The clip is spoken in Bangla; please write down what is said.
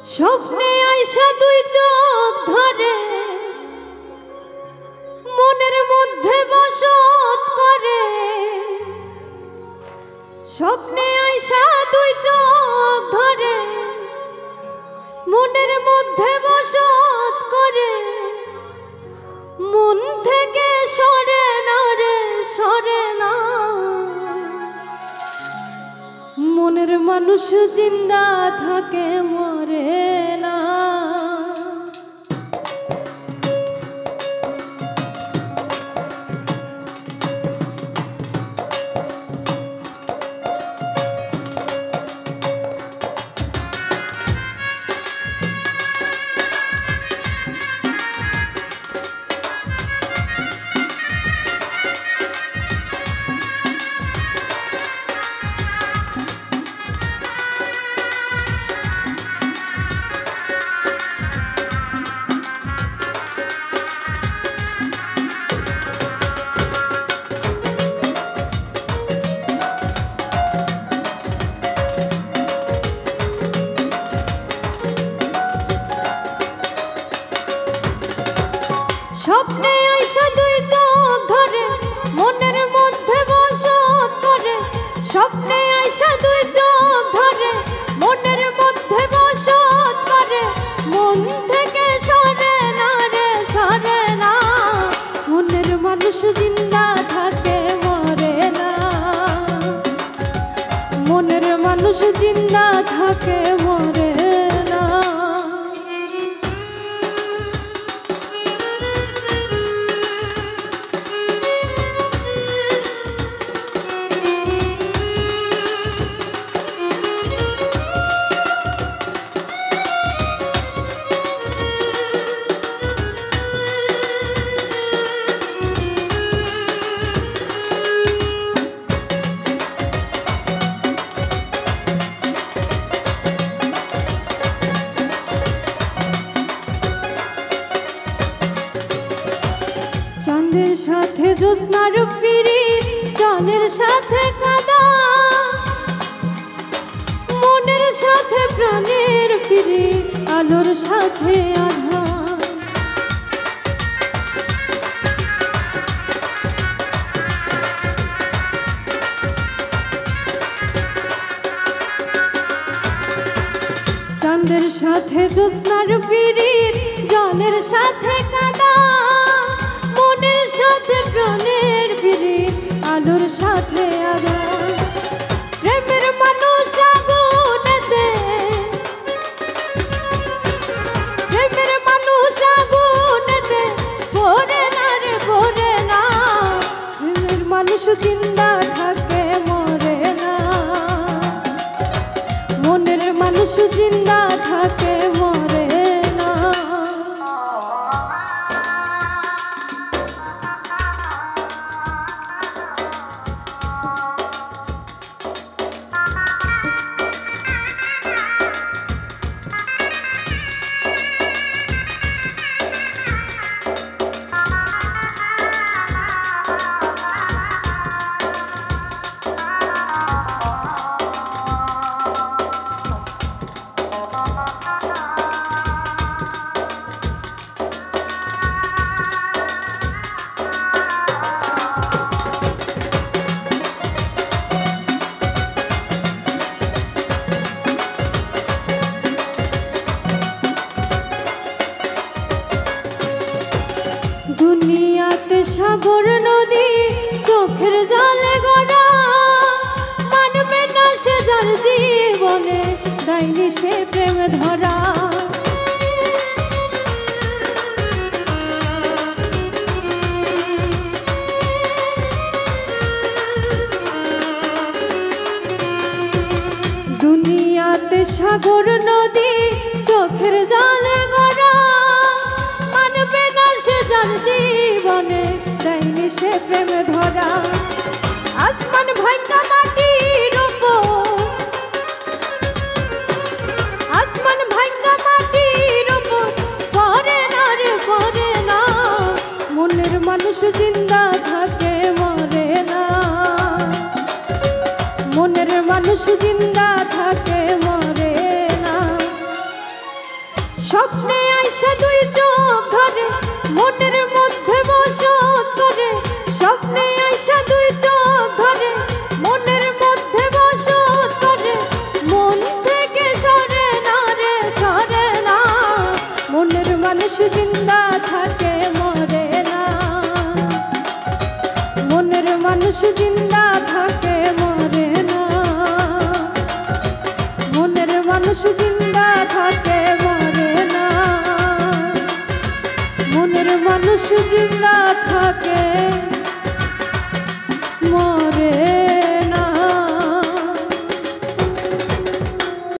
স্বপ্নে আইসা দুই চোখ ধরে মনের মধ্যে বসত করে। স্বপ্নে আইসা দুই চোখ ধরে মনের মধ্যে বসত করে। মন থেকে সরে না রে সরে না, মনের মানুষ জিন্দা থাকে মরে না। স্বপ্নে আইসা দুই চোখ ধরে মনের মধ্যে বসত করে। স্বপ্নে আইসা দুই চোখ ধরে মনের মধ্যে বসত করে। মন থেকে সরে না রে সরে না, মনের মানুষ জিন্দা থাকে মরে না। মনের মানুষ জিন্দা থাকে মরে না। চাঁদের সাথে জ্যোৎস্নার পিরিত, জলের সাথে কাদা, মনের সাথে প্রাণের পিরিত, আলোর সাথে আধার। চাঁদের সাথে জ্যোৎস্নার পিরিত, জলের সাথে কাদা, মনের সাথে প্রাণের পিরিত, আলোর সাথে আধার। প্রেমের মানুষ আগুনেতে, প্রেমের মানুষ আগুনেতে পড়ে না রে পড়ে না। প্রেমের মানুষ জিন্দা থাকে মরে না, মনের মানুষ জিন্দা থাকে মরে না। দুনিয়াতে সাগর নদী চোখের জলে গড়া, মানবে না সে যার জীবনে দেয়নি সে প্রেম ধরা। দুনিয়াতে সাগর নদী চোখের জলে গড়া, মানবে না সে যার জীবনে দেয়নি সে প্রেম ধরা। আসমান ভাঙা মাটির উপর, আসমান ভাঙা মাটির উপর পড়ে না রে পড়ে না, মনের মানুষ জিন্দা থাকে মরে না। মনের মানুষ জিন্দা থাকে মরে না। মানুষ জিন্দা থাকে মরে না, মনের মানুষ জিন্দা থাকে মরে না, মনের মানুষ জিন্দা